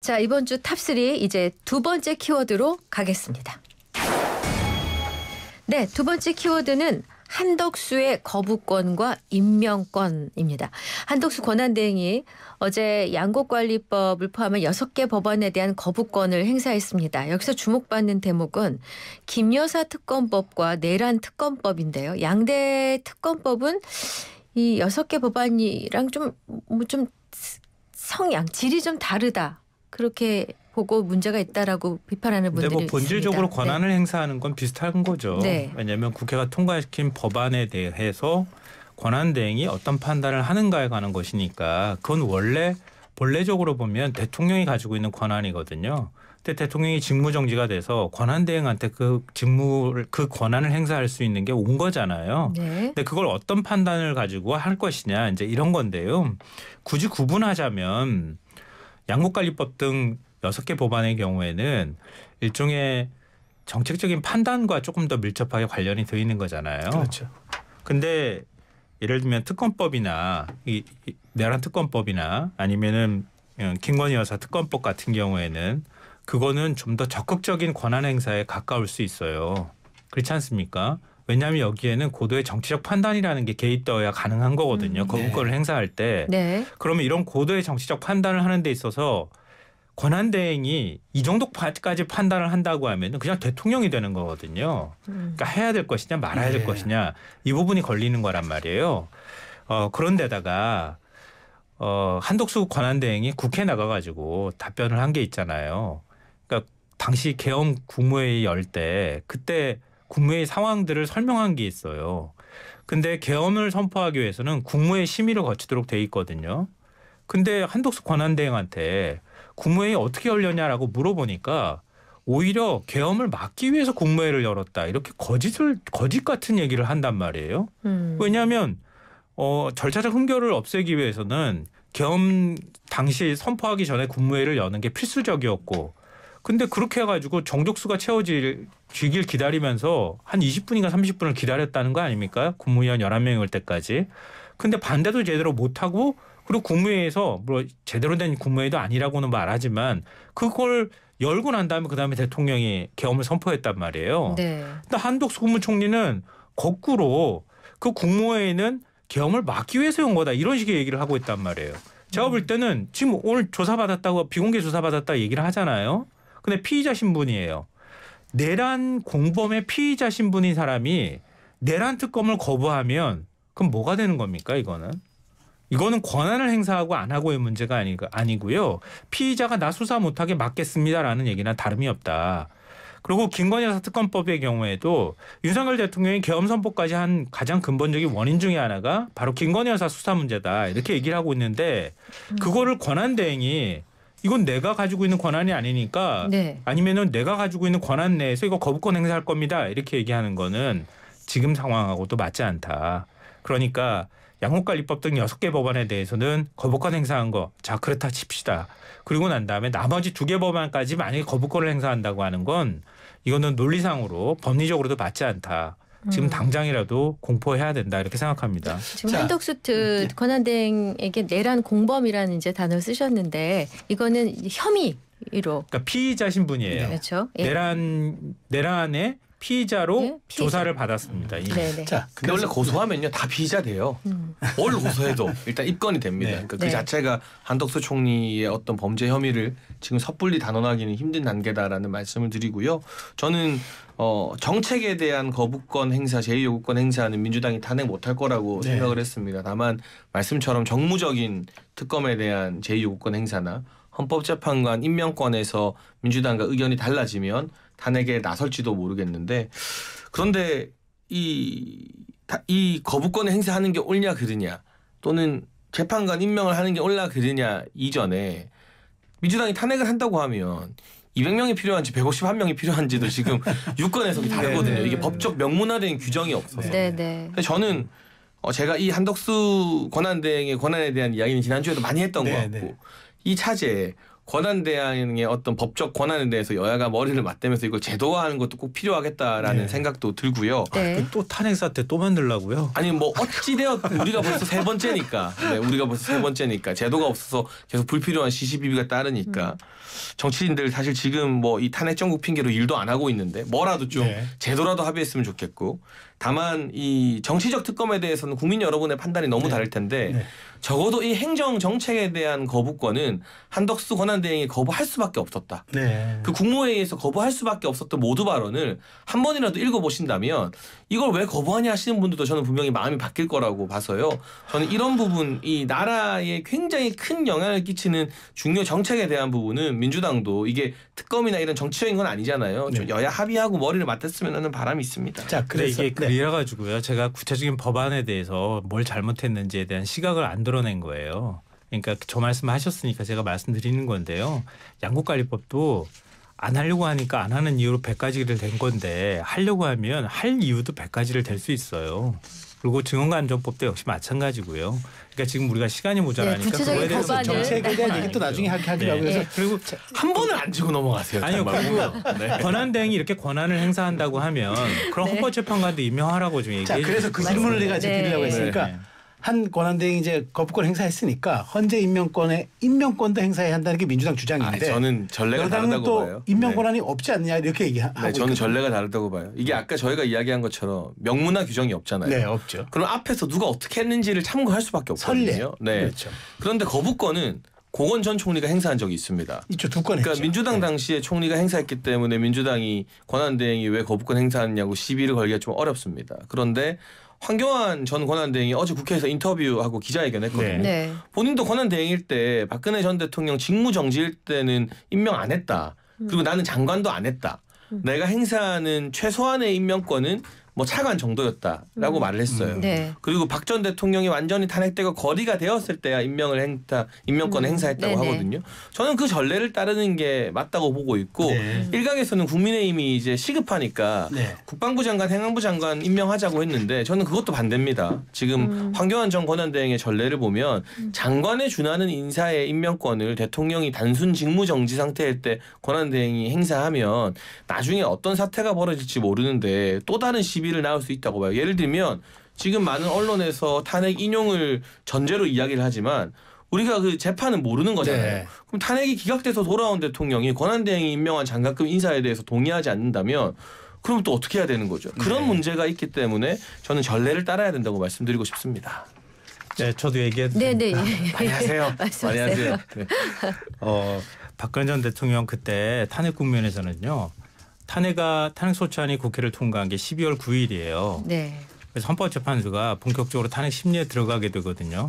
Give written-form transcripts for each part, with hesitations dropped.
자, 이번 주 탑3 이제 두 번째 키워드로 가겠습니다. 네, 두 번째 키워드는 한덕수의 거부권과 임명권입니다. 한덕수 권한대행이 어제 양곡관리법을 포함한 6개 법안에 대한 거부권을 행사했습니다. 여기서 주목받는 대목은 김여사 특검법과 내란 특검법인데요. 양대 특검법은 이 6개 법안이랑 좀 성향, 질이 좀 다르다. 그렇게 보고 문제가 있다라고 비판하는 분들이 있습니다. 본질적으로 권한을 행사하는 건 비슷한 거죠. 네. 왜냐하면 국회가 통과시킨 법안에 대해서 권한 대행이 어떤 판단을 하는가에 관한 것이니까 그건 원래 본래적으로 보면 대통령이 가지고 있는 권한이거든요. 근데 대통령이 직무정지가 돼서 권한 대행한테 그 권한을 행사할 수 있는 게 온 거잖아요. 네. 근데 그걸 어떤 판단을 가지고 할 것이냐 이제 이런 건데요. 굳이 구분하자면 양곡관리법 등 6개 법안의 경우에는 일종의 정책적인 판단과 조금 더 밀접하게 관련이 돼 있는 거잖아요. 그렇죠. 근데 예를 들면 특검법이나 이 내란 특검법이나 아니면은 김건희 여사 특검법 같은 경우에는 그거는 좀 더 적극적인 권한 행사에 가까울 수 있어요. 그렇지 않습니까? 왜냐하면 여기에는 고도의 정치적 판단이라는 게 개입되어야 가능한 거거든요. 거부권을 행사할 때. 네. 그러면 이런 고도의 정치적 판단을 하는 데 있어서 권한 대행이 이 정도까지 판단을 한다고 하면 그냥 대통령이 되는 거거든요. 그러니까 해야 될 것이냐 말아야 될 것이냐 이 부분이 걸리는 거란 말이에요. 그런데다가 한덕수 권한 대행이 국회에 나가가지고 답변을 한 게 있잖아요. 그러니까 당시 계엄 국무회의 열 때 그때 국무회의 상황들을 설명한 게 있어요. 근데 계엄을 선포하기 위해서는 국무회의 심의를 거치도록 돼 있거든요. 근데 한덕수 권한대행한테 국무회의 어떻게 열렸냐라고 물어보니까 오히려 계엄을 막기 위해서 국무회의를 열었다. 이렇게 거짓 같은 얘기를 한단 말이에요. 왜냐하면 절차적 흥결을 없애기 위해서는 계엄 당시 선포하기 전에 국무회의를 여는 게 필수적이었고 근데 그렇게 해가지고 정족수가 채워지길 기다리면서 한 20분인가 30분을 기다렸다는 거 아닙니까? 국무위원 11명이 올 때까지. 근데 반대도 제대로 못하고 그리고 국무회의에서 뭐 제대로 된 국무회의도 아니라고는 말하지만 그걸 열고 난 다음에 그다음에 대통령이 계엄을 선포했단 말이에요. 네. 근데 한덕수 국무총리는 거꾸로 그 국무회의는 계엄을 막기 위해서 온 거다. 이런 식의 얘기를 하고 있단 말이에요. 제가 볼 때는 지금 오늘 조사받았다고 비공개 조사받았다 얘기를 하잖아요. 근데 피의자 신분이에요. 내란 공범의 피의자 신분인 사람이 내란 특검을 거부하면 그럼 뭐가 되는 겁니까 이거는? 이거는 권한을 행사하고 안 하고의 문제가 아니고요. 피의자가 나 수사 못하게 막겠습니다라는 얘기나 다름이 없다. 그리고 김건희 여사 특검법의 경우에도 윤석열 대통령이 계엄 선포까지 한 가장 근본적인 원인 중에 하나가 바로 김건희 여사 수사 문제다. 이렇게 얘기를 하고 있는데 그거를 권한 대행이 이건 내가 가지고 있는 권한이 아니니까 네. 아니면은 내가 가지고 있는 권한 내에서 이거 거부권 행사할 겁니다. 이렇게 얘기하는 거는 지금 상황하고도 맞지 않다. 그러니까 양곡관리법 등 6개 법안에 대해서는 거부권 행사한 거. 자, 그렇다 칩시다. 그리고 난 다음에 나머지 2개 법안까지 만약에 거부권을 행사한다고 하는 건 이거는 논리상으로 법리적으로도 맞지 않다. 지금 당장이라도 공포해야 된다 이렇게 생각합니다. 지금 한덕수 권한대행에게 내란 공범이라는 이제 단어를 쓰셨는데 이거는 혐의로. 그러니까 피의자 신분이에요. 그렇죠. 예. 내란의 피의자로 예? 피의자. 조사를 받았습니다. 네네. 자, 근데 원래 고소하면요 다 피의자 돼요. 뭘 고소해도 일단 입건이 됩니다. 네. 그러니까 네. 그 자체가 한덕수 총리의 어떤 범죄 혐의를 지금 섣불리 단언하기는 힘든 단계다라는 말씀을 드리고요. 저는 정책에 대한 거부권 행사, 제2요구권 행사는 민주당이 탄핵 못할 거라고 네. 생각을 했습니다. 다만 말씀처럼 정무적인 특검에 대한 제2요구권 행사나 헌법재판관 임명권에서 민주당과 의견이 달라지면 탄핵에 나설지도 모르겠는데 그런데 이 거부권을 행사하는 게 옳냐 그르냐 또는 재판관 임명을 하는 게 옳냐 그르냐 이전에 민주당이 탄핵을 한다고 하면 200명이 필요한지 151명이 필요한지도 지금 유권 해석이 다르거든요. 이게 법적 명문화된 규정이 없어서. 네네. 저는 제가 이 한덕수 권한대행의 권한에 대한 이야기는 지난주에도 많이 했던 것 같고 이 차제에 권한대행의 어떤 법적 권한에 대해서 여야가 머리를 맞대면서 이걸 제도화하는 것도 꼭 필요하겠다라는 네. 생각도 들고요. 네. 또 탄핵 사태 또 만들라고요? 아니 뭐 어찌되었든 우리가 벌써 세 번째니까 우리가 벌써 세 번째니까 제도가 없어서 계속 불필요한 시시비비가 따르니까 정치인들 사실 지금 뭐 이 탄핵 정국 핑계로 일도 안 하고 있는데 뭐라도 좀 네. 제도라도 합의했으면 좋겠고 다만 이 정치적 특검에 대해서는 국민 여러분의 판단이 너무 네. 다를 텐데 네. 적어도 이 행정 정책에 대한 거부권은 한덕수 권한대행이 거부할 수밖에 없었다. 네. 그 국무회의에서 거부할 수밖에 없었던 모두 발언을 한 번이라도 읽어보신다면 이걸 왜 거부하냐 하시는 분들도 저는 분명히 마음이 바뀔 거라고 봐서요. 저는 이런 부분 이 나라에 굉장히 큰 영향을 끼치는 중요 정책에 대한 부분은 민주당도 이게 특검이나 이런 정치적인 건 아니잖아요. 좀 네. 여야 합의하고 머리를 맞댔으면 하는 바람이 있습니다. 자, 근데 그래서 이게 그래 가지고요. 제가 구체적인 법안에 대해서 뭘 잘못했는지에 대한 시각을 안 드러낸 거예요. 그러니까 저 말씀하셨으니까 제가 말씀드리는 건데요. 양국관리법도 안 하려고 하니까 안 하는 이유로 100가지를 된 건데 하려고 하면 할 이유도 100가지를 될 수 있어요. 그리고 증언감정법도 역시 마찬가지고요. 그러니까 지금 우리가 시간이 모자라니까 네, 구체적인 그거에 대해서 법안을 정책에 대한 네. 얘기 또 나중에 하기로 네. 하고 그래서 네. 그리고 한 번을 안 지고 넘어가세요. 아니요. 정말. 그리고 네. 권한대행이 이렇게 권한을 행사한다고 하면 그럼 네. 헌법재판관도 임명하라고 좀 얘기해 자, 그래서 그 질문을 내가 드리려고 네. 했으니까 네. 한 권한대행이 이제 거부권 행사했으니까 헌재 임명권도 행사해야 한다는 게 민주당 주장인데 저는 전례가 여당은 다르다고 또 봐요. 임명 네. 권한이 없지 않냐 이렇게 얘기하고 네, 저는 있거든요. 전례가 다르다고 봐요. 이게 아까 저희가 이야기한 것처럼 명문화 규정이 없잖아요. 네, 없죠. 그럼 앞에서 누가 어떻게 했는지를 참고할 수밖에 없거든요. 선례. 네. 그렇죠. 그런데 거부권은 고건 전 총리가 행사한 적이 있습니다. 이쪽 두 건 했죠. 그러니까 민주당 네. 당시에 총리가 행사했기 때문에 민주당이 권한대행이 왜 거부권 행사하느냐고 시비를 걸기가 좀 어렵습니다. 그런데 황교안 전 권한대행이 어제 국회에서 인터뷰하고 기자회견했거든요. 네. 본인도 권한대행일 때 박근혜 전 대통령 직무정지일 때는 임명 안 했다. 그리고 나는 장관도 안 했다. 내가 행사하는 최소한의 임명권은 뭐 차관 정도였다라고 말을 했어요. 네. 그리고 박 전 대통령이 완전히 탄핵되고 거리가 되었을 때야 임명권을 행사했다고 네네. 하거든요. 저는 그 전례를 따르는 게 맞다고 보고 있고 네. 일각에서는 국민의힘이 이제 시급하니까 네. 국방부 장관, 행안부 장관 임명하자고 했는데 저는 그것도 반대입니다. 지금 황교안 전 권한대행의 전례를 보면 장관에 준하는 인사의 임명권을 대통령이 단순 직무정지 상태일 때 권한대행이 행사하면 나중에 어떤 사태가 벌어질지 모르는데 또 다른 시비를 낳을 수 있다고 봐요. 예를 들면 지금 많은 언론에서 탄핵 인용을 전제로 이야기를 하지만 우리가 그 재판은 모르는 거잖아요. 네. 그럼 탄핵이 기각돼서 돌아온 대통령이 권한대행이 임명한 장관급 인사에 대해서 동의하지 않는다면 그럼 또 어떻게 해야 되는 거죠? 그런 문제가 있기 때문에 저는 전례를 따라야 된다고 말씀드리고 싶습니다. 네, 저도 얘기해도 네네. 많이 하세요. 많이 하세요. 네. 박근혜 전 대통령 그때 탄핵 국면에서는요. 탄핵 소추안이 국회를 통과한 게 12월 9일이에요. 네. 그래서 헌법재판소가 본격적으로 탄핵 심리에 들어가게 되거든요.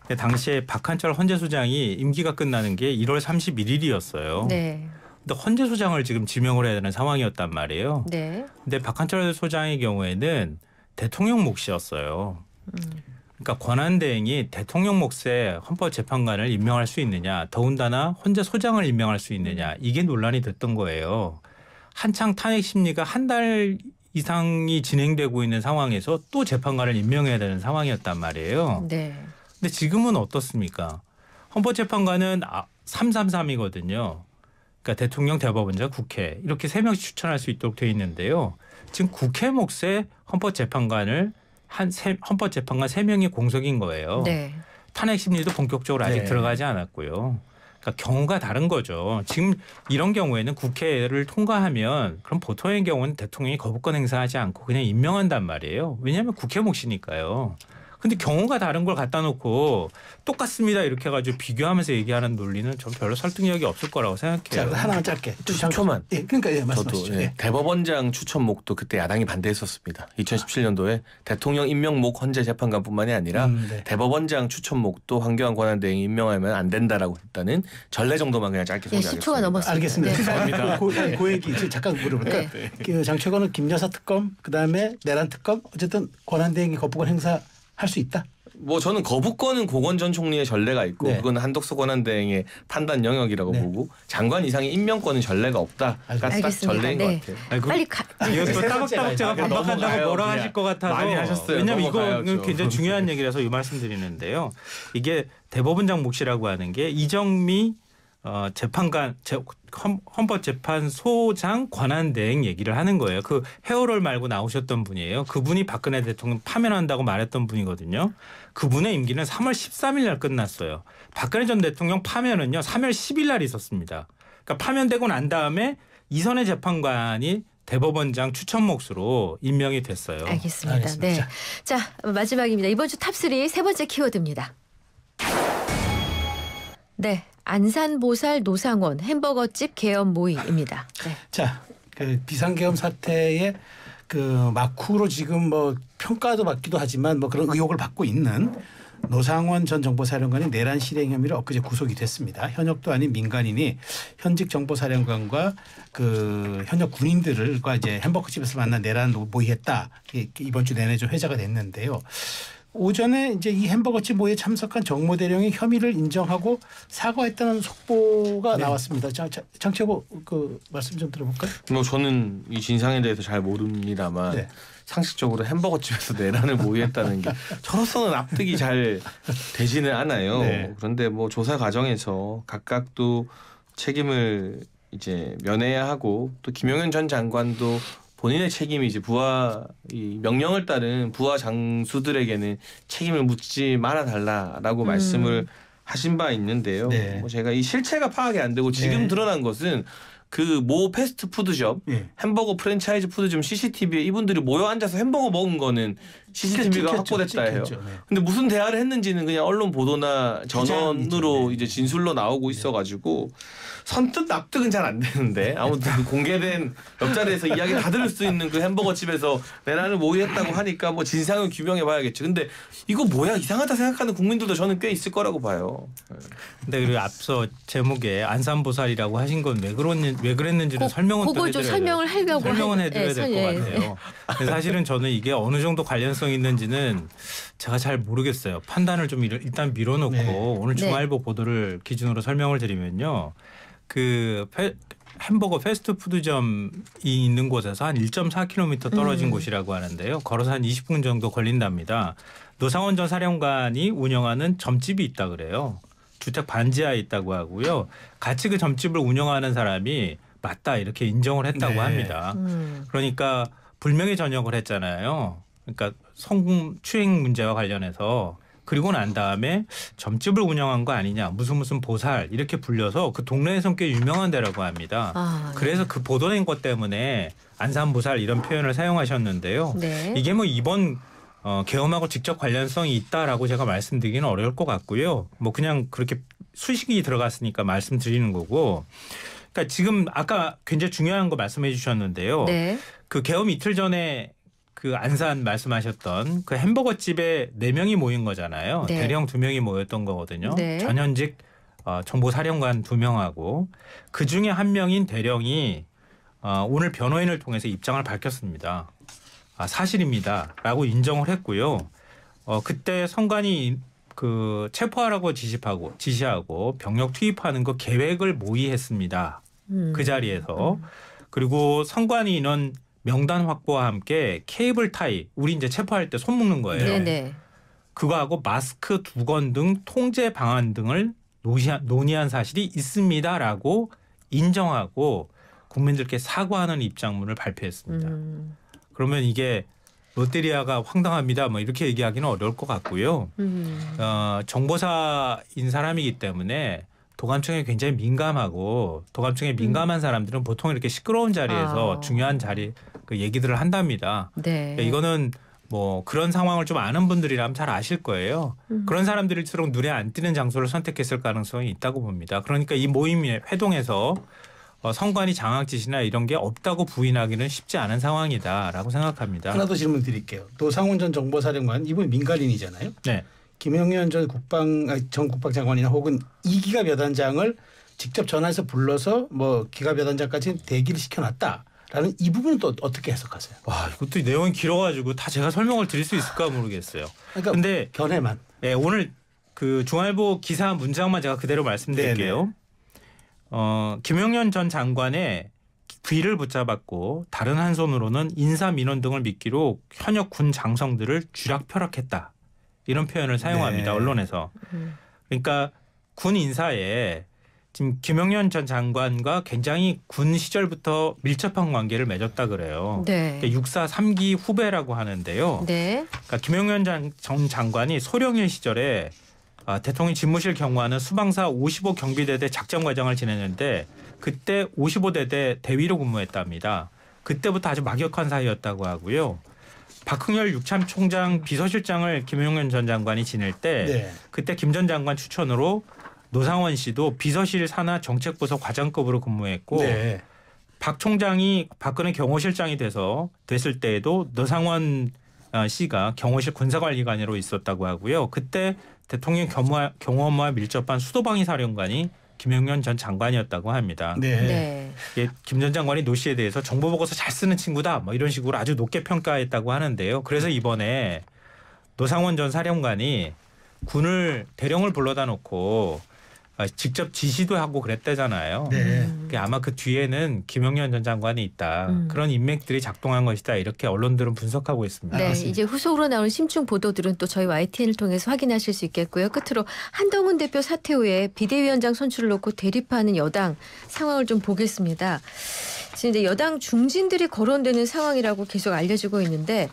근데 당시에 박한철 헌재소장이 임기가 끝나는 게 1월 31일이었어요. 네. 근데 헌재소장을 지금 지명을 해야 되는 상황이었단 말이에요. 네. 근데 박한철 소장의 경우에는 대통령 몫이었어요. 그러니까 권한대행이 대통령 몫의 헌법재판관을 임명할 수 있느냐, 더군다나 헌재소장을 임명할 수 있느냐, 이게 논란이 됐던 거예요. 한창 탄핵 심리가 한 달 이상이 진행되고 있는 상황에서 또 재판관을 임명해야 되는 상황이었단 말이에요. 네. 근데 지금은 어떻습니까? 헌법재판관은 333이거든요. 그러니까 대통령, 대법원장, 국회 이렇게 3명씩 추천할 수 있도록 돼 있는데요. 지금 국회 몫의 헌법재판관을 헌법재판관 3명이 공석인 거예요. 네. 탄핵 심리도 본격적으로 아직 네. 들어가지 않았고요. 그러니까 경우가 다른 거죠. 지금 이런 경우에는 국회를 통과하면 그럼 보통의 경우는 대통령이 거부권 행사하지 않고 그냥 임명한단 말이에요. 왜냐하면 국회 몫이니까요. 근데 경우가 다른 걸 갖다 놓고 똑같습니다 이렇게 해가지고 비교하면서 얘기하는 논리는 전 별로 설득력이 없을 거라고 생각해요. 자, 하나만 짧게. 10초만. 예, 그러니까 예, 저도 말씀하시죠. 예. 대법원장 추천목도 그때 야당이 반대했었습니다. 2017년도에 대통령 임명목 헌재 재판관뿐만이 아니라 네. 대법원장 추천목도 황교안 권한대행이 임명하면 안 된다라고 했다는 전례 정도만 그냥 짧게 예, 소개하겠습니다. 10초가 넘었습니다. 알겠습니다. 네. 죄송합니다. 그 얘기 이제 잠깐 물어볼까요? 네. 그 장최건은 김여사 특검, 그다음에 내란 특검, 어쨌든 권한대행이 거부권 행사할 수 있다. 뭐 저는 거부권은 고건 전 총리의 전례가 있고 네. 그건 한덕수 권한대행의 판단 영역이라고 네. 보고 장관 이상의 임명권은 전례가 없다가 딱 알겠습니다. 전례인 네. 것 같아요. 아니, 빨리 가. 이것도 세 번째가 따박따박 제가 이제 반박한다고 넘어가요, 뭐라 그냥. 하실 것 같아서 많이 하셨어요. 왜냐하면 넘어가야죠. 이거는 굉장히 중요한 얘기라서 이 말씀드리는데요. 이게 대법원장 몫이라고 하는 게 이정미 헌법재판소장 권한대행 얘기를 하는 거예요. 그 헤어롤 말고 나오셨던 분이에요. 그분이 박근혜 대통령 파면한다고 말했던 분이거든요. 그분의 임기는 3월 13일 날 끝났어요. 박근혜 전 대통령 파면은요 3월 10일 날 있었습니다. 그러니까 파면되고 난 다음에 이선의 재판관이 대법원장 추천 몫으로 임명이 됐어요. 알겠습니다. 네. 자, 마지막입니다. 이번 주 탑3 세 번째 키워드입니다. 네. 안산보살 노상원 햄버거집 개업 모의입니다. 네. 자, 그 비상계엄 사태의 그 막후로 지금 뭐 평가도 받기도 하지만 뭐 그런 의혹을 받고 있는 노상원 전 정보사령관이 내란 실행 혐의로 엊그제 구속이 됐습니다. 현역도 아닌 민간인이 현직 정보사령관과 그 현역 군인들과 이제 햄버거집에서 만나 내란 모의했다. 이번 주 내내 좀 회자가 됐는데요. 오전에 이제 이 햄버거집 모의에 참석한 정모대령이 혐의를 인정하고 사과했다는 속보가 나왔습니다. 장치하고 그 말씀 좀 들어볼까요? 뭐 저는 이 진상에 대해서 잘 모릅니다만 상식적으로 햄버거집에서 내란을 모의했다는 게 저로서는 납득이 잘 되지는 않아요. 그런데 뭐 조사 과정에서 각각 또 책임을 이제 면해야 하고 또 김용현 전 장관도 본인의 책임이 이제 부하 이 명령을 따른 부하 장수들에게는 책임을 묻지 말아 달라라고 말씀을 하신 바 있는데요. 뭐 제가 이 실체가 파악이 안 되고 지금 드러난 것은 그 모 패스트푸드점 햄버거 프랜차이즈 푸드점 CCTV에 이분들이 모여 앉아서 햄버거 먹은 거는 CCTV가 확보됐다 해요. 근데 무슨 대화를 했는지는 그냥 언론 보도나 전원으로 이제 진술로 나오고 있어가지고 선뜻 납득은 잘 안 되는데 아무튼 그 공개된 옆자리에서 이야기 다 들을 수 있는 그 햄버거 집에서 내란을 모의했다고 하니까 뭐 진상을 규명해봐야겠죠. 근데 이거 뭐야 이상하다 생각하는 국민들도 저는 꽤 있을 거라고 봐요. 근데 그리고 앞서 제목에 안산보살이라고 하신 건 왜 그랬는지는 설명은 또 해드려야 돼요. 설명은 해드려야 될 것 같아요. 사실은 저는 이게 어느 정도 관련성이 있는지는 제가 잘 모르겠어요. 판단을 좀 일단 밀어놓고 오늘 중앙일보 보도를 기준으로 설명을 드리면요. 그 햄버거 패스트푸드점이 있는 곳에서 한 1.4km 떨어진 곳이라고 하는데요. 걸어서 한 20분 정도 걸린답니다. 노상원 전 사령관이 운영하는 점집이 있다 그래요. 주택 반지하에 있다고 하고요. 같이 그 점집을 운영하는 사람이 맞다 이렇게 인정을 했다고 합니다. 그러니까 불명예 전역을 했잖아요. 그러니까 성추행 문제와 관련해서 그리고 난 다음에 점집을 운영한 거 아니냐 무슨 보살 이렇게 불려서 그 동네에서 꽤 유명한 데라고 합니다. 그래서 그 보도된 것 때문에 안산보살 이런 표현을 사용하셨는데요. 이게 뭐 이번 계엄하고 직접 관련성이 있다라고 제가 말씀드리기는 어려울 것 같고요. 뭐 그냥 그렇게 수식이 들어갔으니까 말씀드리는 거고. 그러니까 지금 아까 굉장히 중요한 거 말씀해 주셨는데요. 그 계엄 이틀 전에 그 안산 말씀하셨던 그 햄버거 집에 4명이 모인 거잖아요. 대령 2명이 모였던 거거든요. 전현직 정보사령관 2명하고 그중에 한 명인 대령이 오늘 변호인을 통해서 입장을 밝혔습니다. 사실입니다라고 인정을 했고요. 그때 선관위 그 체포하라고 지시하고 병력 투입하는 그 계획을 모의했습니다. 그 자리에서 그리고 선관위 인원 명단 확보와 함께 케이블 타이 우리 이제 체포할 때 손 묶는 거예요. 그거하고 마스크 2건 등 통제 방안 등을 논의한 사실이 있습니다라고 인정하고 국민들께 사과하는 입장문을 발표했습니다. 그러면 이게 롯데리아가 황당합니다. 뭐 이렇게 얘기하기는 어려울 것 같고요. 정보사인 사람이기 때문에 도감청에 굉장히 민감하고 도감청에 민감한 사람들은 보통 이렇게 시끄러운 자리에서 중요한 자리 그 얘기들을 한답니다. 그러니까 이거는 뭐 그런 상황을 좀 아는 분들이라면 잘 아실 거예요. 그런 사람들일수록 눈에 안 띄는 장소를 선택했을 가능성이 있다고 봅니다. 그러니까 이 모임의 회동에서 선관위 장악 지시나 이런 게 없다고 부인하기는 쉽지 않은 상황이다라고 생각합니다. 하나 더 질문 드릴게요. 노상원 전 정보사령관 이분 민간인이잖아요. 김용현 전 국방장관이나 혹은 이기갑 여단장을 직접 전화해서 불러서 뭐 기갑 여단장까지 대기를 시켜놨다라는 이 부분은 또 어떻게 해석하세요? 와 이것도 내용이 길어가지고 다 제가 설명을 드릴 수 있을까 모르겠어요. 그러니까 근데 견해만. 오늘 그 중앙일보 기사 문장만 제가 그대로 말씀드릴게요. 김용현 전 장관의 귀를 붙잡았고 다른 한 손으로는 인사 민원 등을 미끼로 현역 군 장성들을 쥐락펴락했다. 이런 표현을 사용합니다. 언론에서. 그러니까 군 인사에 지금 김용현 전 장관과 굉장히 군 시절부터 밀접한 관계를 맺었다 그래요. 네. 그러니까 육사 3기 후배라고 하는데요. 네. 그러니까 김용현 전 장관이 소령일 시절에 대통령 집무실 경무하는 수방사 55 경비대대 작전 과장을 지냈는데 그때 55대대 대위로 근무했답니다. 그때부터 아주 막역한 사이였다고 하고요. 박흥열 육참 총장 비서실장을 김용현 전 장관이 지낼 때 네. 그때 김 전 장관 추천으로 노상원 씨도 비서실 산하 정책부서 과장급으로 근무했고 네. 박 총장이 박근혜 경호실장이 됐을 때에도 노상원 씨가 경호실 군사관리관으로 있었다고 하고요. 그때 대통령 경호업무와 밀접한 수도방위 사령관이 김용현 전 장관이었다고 합니다. 네. 네. 김 전 장관이 노 씨에 대해서 정보 보고서 잘 쓰는 친구다 뭐 이런 식으로 아주 높게 평가했다고 하는데요. 그래서 이번에 노상원 전 사령관이 군을 대령을 불러다 놓고 직접 지시도 하고 그랬대잖아요. 네. 아마 그 뒤에는 김용현 전 장관이 있다. 그런 인맥들이 작동한 것이다. 이렇게 언론들은 분석하고 있습니다. 네, 이제 후속으로 나오는 심층 보도들은 또 저희 YTN을 통해서 확인하실 수 있겠고요. 끝으로 한동훈 대표 사퇴 후에 비대위원장 선출을 놓고 대립하는 여당 상황을 좀 보겠습니다. 지금 이제 여당 중진들이 거론되는 상황이라고 계속 알려지고 있는데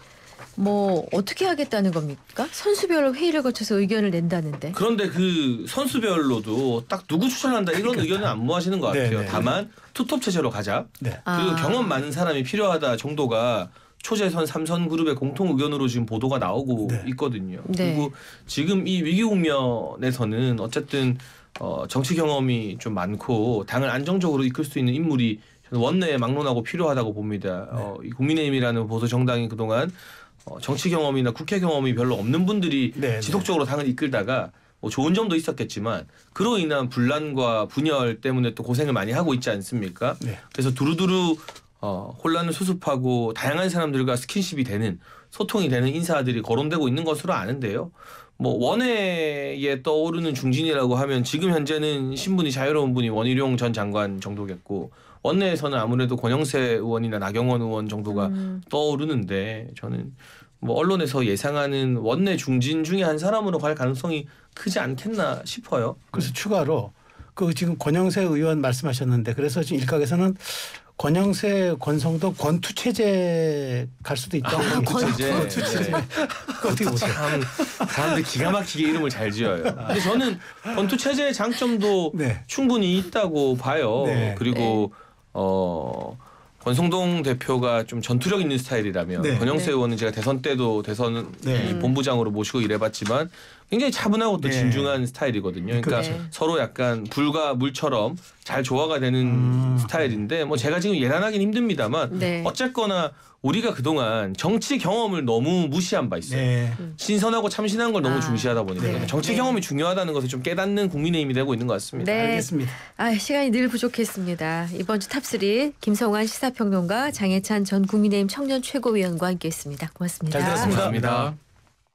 뭐 어떻게 하겠다는 겁니까? 선수별로 회의를 거쳐서 의견을 낸다는데. 그런데 그 선수별로도 딱 누구 추천한다 이런 의견은 안 모아지는 것 같아요. 네네. 다만 투톱 체제로 가자. 네. 그리고 경험 많은 사람이 필요하다 정도가 초재선 3선 그룹의 공통 의견으로 지금 보도가 나오고 네. 있거든요. 네. 그리고 지금 이 위기 국면에서는 어쨌든 정치 경험이 좀 많고 당을 안정적으로 이끌 수 있는 인물이 저는 원내에 막론하고 필요하다고 봅니다. 이 국민의힘이라는 보수 정당이 그동안 정치 경험이나 국회 경험이 별로 없는 분들이 네, 지속적으로 당을 이끌다가 뭐 좋은 점도 있었겠지만 그로 인한 분란과 분열 때문에 또 고생을 많이 하고 있지 않습니까? 네. 그래서 두루두루 혼란을 수습하고 다양한 사람들과 스킨십이 되는 소통이 되는 인사들이 거론되고 있는 것으로 아는데요. 뭐 원외에 떠오르는 중진이라고 하면 지금 현재는 신분이 자유로운 분이 원희룡 전 장관 정도겠고 원내에서는 아무래도 권영세 의원이나 나경원 의원 정도가 떠오르는데 저는 뭐 언론에서 예상하는 원내 중진 중에 한 사람으로 갈 가능성이 크지 않겠나 싶어요. 그래서 추가로 그 지금 권영세 의원 말씀하셨는데 그래서 지금 일각에서는 권영세, 권성동 권투 체제 갈 수도 있다고. 권투 체제. 그 어떻게 보세요? 참 사람들 기가 막히게 이름을 잘 지어요. 근데 저는 권투 체제의 장점도 네. 충분히 있다고 봐요. 네. 그리고 권성동 대표가 좀 전투력 있는 스타일이라면 네. 권영세 네. 의원은 제가 대선 때도 대선 네. 본부장으로 모시고 일해봤지만 굉장히 차분하고 또 네. 진중한 스타일이거든요. 그러니까 그렇죠. 서로 약간 불과 물처럼 잘 조화가 되는 스타일인데 뭐 제가 지금 예단하기는 힘듭니다만 네. 어쨌거나 우리가 그동안 정치 경험을 너무 무시한 바 있어요. 네. 신선하고 참신한 걸 너무 아, 중시하다 보니까 네. 정치 네. 경험이 중요하다는 것을 좀 깨닫는 국민의힘이 되고 있는 것 같습니다. 네. 알겠습니다. 시간이 늘 부족했습니다. 이번 주 탑3 김성환 시사평론가 장혜찬 전 국민의힘 청년 최고위원과 함께했습니다. 고맙습니다. 잘 들었습니다. 감사합니다.